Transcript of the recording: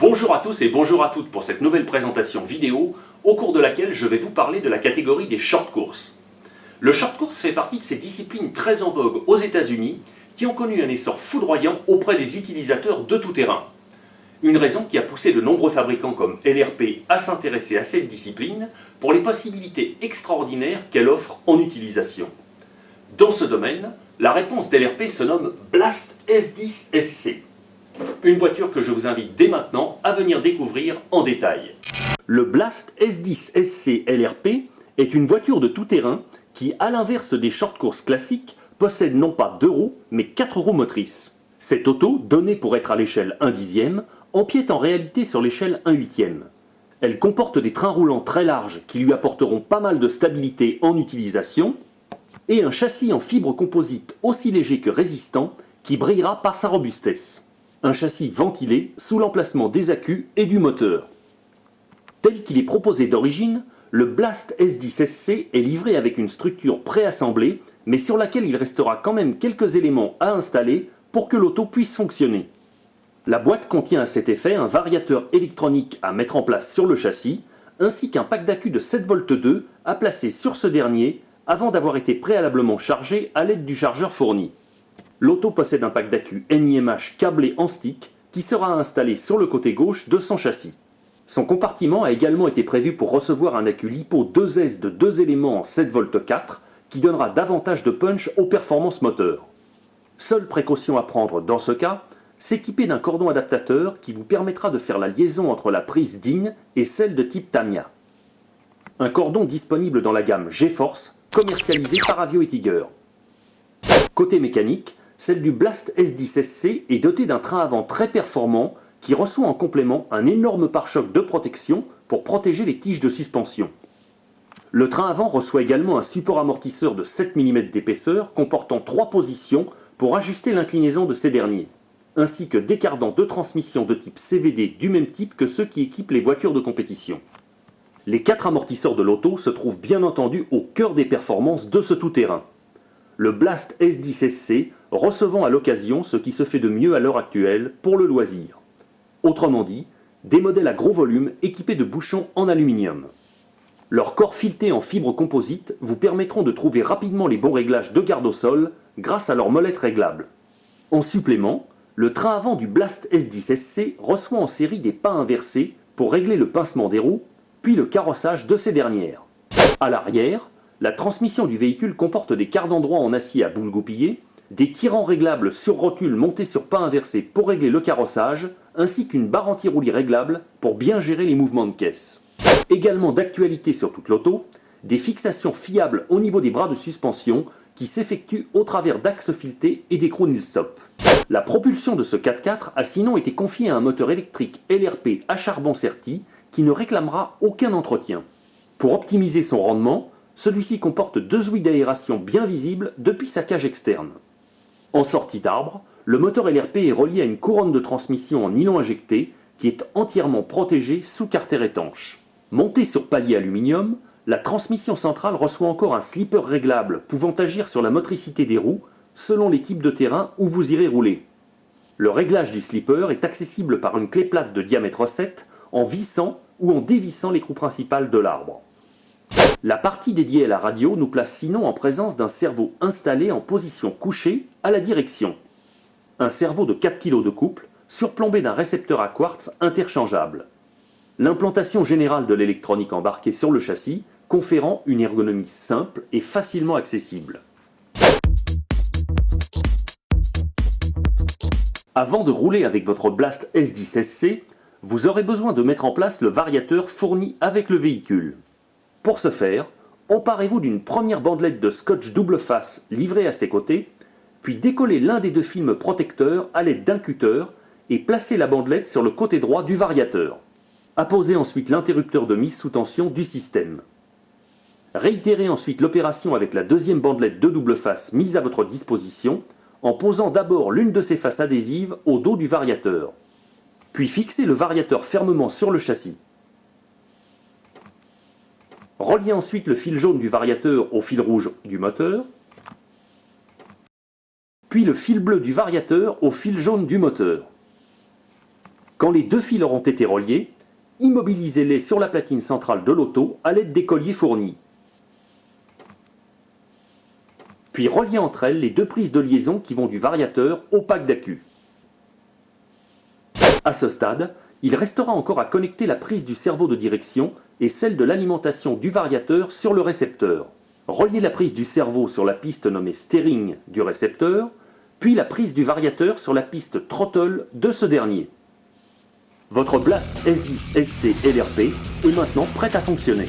Bonjour à tous et bonjour à toutes pour cette nouvelle présentation vidéo au cours de laquelle je vais vous parler de la catégorie des short courses. Le short course fait partie de ces disciplines très en vogue aux États-Unis qui ont connu un essor foudroyant auprès des utilisateurs de tout terrain. Une raison qui a poussé de nombreux fabricants comme LRP à s'intéresser à cette discipline pour les possibilités extraordinaires qu'elle offre en utilisation. Dans ce domaine, la réponse d'LRP se nomme Blast S10 SC. Une voiture que je vous invite dès maintenant à venir découvrir en détail. Le Blast S10 SC LRP est une voiture de tout-terrain qui, à l'inverse des short courses classiques, possède non pas 2 roues, mais 4 roues motrices. Cette auto, donnée pour être à l'échelle 1/10, empiète en réalité sur l'échelle 1/8. Elle comporte des trains roulants très larges qui lui apporteront pas mal de stabilité en utilisation et un châssis en fibre composite aussi léger que résistant qui brillera par sa robustesse. Un châssis ventilé sous l'emplacement des accus et du moteur. Tel qu'il est proposé d'origine, le Blast S10 SC est livré avec une structure préassemblée, mais sur laquelle il restera quand même quelques éléments à installer pour que l'auto puisse fonctionner. La boîte contient à cet effet un variateur électronique à mettre en place sur le châssis, ainsi qu'un pack d'accus de 7V2 à placer sur ce dernier avant d'avoir été préalablement chargé à l'aide du chargeur fourni. L'auto possède un pack d'accus NiMH câblé en stick qui sera installé sur le côté gauche de son châssis. Son compartiment a également été prévu pour recevoir un accu LiPo 2S de 2 éléments en 7V4 qui donnera davantage de punch aux performances moteurs. Seule précaution à prendre dans ce cas, s'équiper d'un cordon adaptateur qui vous permettra de faire la liaison entre la prise DIN et celle de type Tamiya. Un cordon disponible dans la gamme G-Force, commercialisée par Avio et Tiger. Côté mécanique, celle du Blast S10 SC est dotée d'un train avant très performant qui reçoit en complément un énorme pare-choc de protection pour protéger les tiges de suspension. Le train avant reçoit également un support amortisseur de 7 mm d'épaisseur comportant 3 positions pour ajuster l'inclinaison de ces derniers, ainsi que des cardans de transmission de type CVD du même type que ceux qui équipent les voitures de compétition. Les 4 amortisseurs de l'auto se trouvent bien entendu au cœur des performances de ce tout-terrain. Le Blast S10 SC recevant à l'occasion ce qui se fait de mieux à l'heure actuelle pour le loisir. Autrement dit, des modèles à gros volume équipés de bouchons en aluminium. Leurs corps filetés en fibre composite vous permettront de trouver rapidement les bons réglages de garde au sol grâce à leurs molettes réglables. En supplément, le train avant du Blast S10 SC reçoit en série des pas inversés pour régler le pincement des roues, puis le carrossage de ces dernières. À l'arrière, la transmission du véhicule comporte des cardans droits en acier à boule goupillée, des tirants réglables sur rotule montés sur pas inversés pour régler le carrossage, ainsi qu'une barre anti-roulis réglable pour bien gérer les mouvements de caisse. Également d'actualité sur toute l'auto, des fixations fiables au niveau des bras de suspension qui s'effectuent au travers d'axes filetés et d'écrous nil-stop. La propulsion de ce 4x4 a sinon été confiée à un moteur électrique LRP à charbon serti qui ne réclamera aucun entretien. Pour optimiser son rendement, celui-ci comporte 2 ouïes d'aération bien visibles depuis sa cage externe. En sortie d'arbre, le moteur LRP est relié à une couronne de transmission en nylon injecté qui est entièrement protégée sous carter étanche. Montée sur palier aluminium, la transmission centrale reçoit encore un slipper réglable pouvant agir sur la motricité des roues selon les types de terrain où vous irez rouler. Le réglage du slipper est accessible par une clé plate de diamètre 7 en vissant ou en dévissant l'écrou principal de l'arbre. La partie dédiée à la radio nous place sinon en présence d'un servo installé en position couchée à la direction. Un servo de 4 kg de couple, surplombé d'un récepteur à quartz interchangeable. L'implantation générale de l'électronique embarquée sur le châssis, conférant une ergonomie simple et facilement accessible. Avant de rouler avec votre Blast S10 SC, vous aurez besoin de mettre en place le variateur fourni avec le véhicule. Pour ce faire, emparez-vous d'une première bandelette de scotch double face livrée à ses côtés, puis décollez l'un des 2 films protecteurs à l'aide d'un cutter et placez la bandelette sur le côté droit du variateur. Apposez ensuite l'interrupteur de mise sous tension du système. Réitérez ensuite l'opération avec la 2e bandelette de double face mise à votre disposition en posant d'abord l'une de ses faces adhésives au dos du variateur. Puis fixez le variateur fermement sur le châssis. Reliez ensuite le fil jaune du variateur au fil rouge du moteur, puis le fil bleu du variateur au fil jaune du moteur. Quand les deux fils auront été reliés, immobilisez-les sur la platine centrale de l'auto à l'aide des colliers fournis. Puis reliez entre elles les deux prises de liaison qui vont du variateur au pack d'accu. À ce stade, il restera encore à connecter la prise du servo de direction et celle de l'alimentation du variateur sur le récepteur. Reliez la prise du servo sur la piste nommée steering du récepteur, puis la prise du variateur sur la piste throttle de ce dernier. Votre Blast S10 SC LRP est maintenant prête à fonctionner.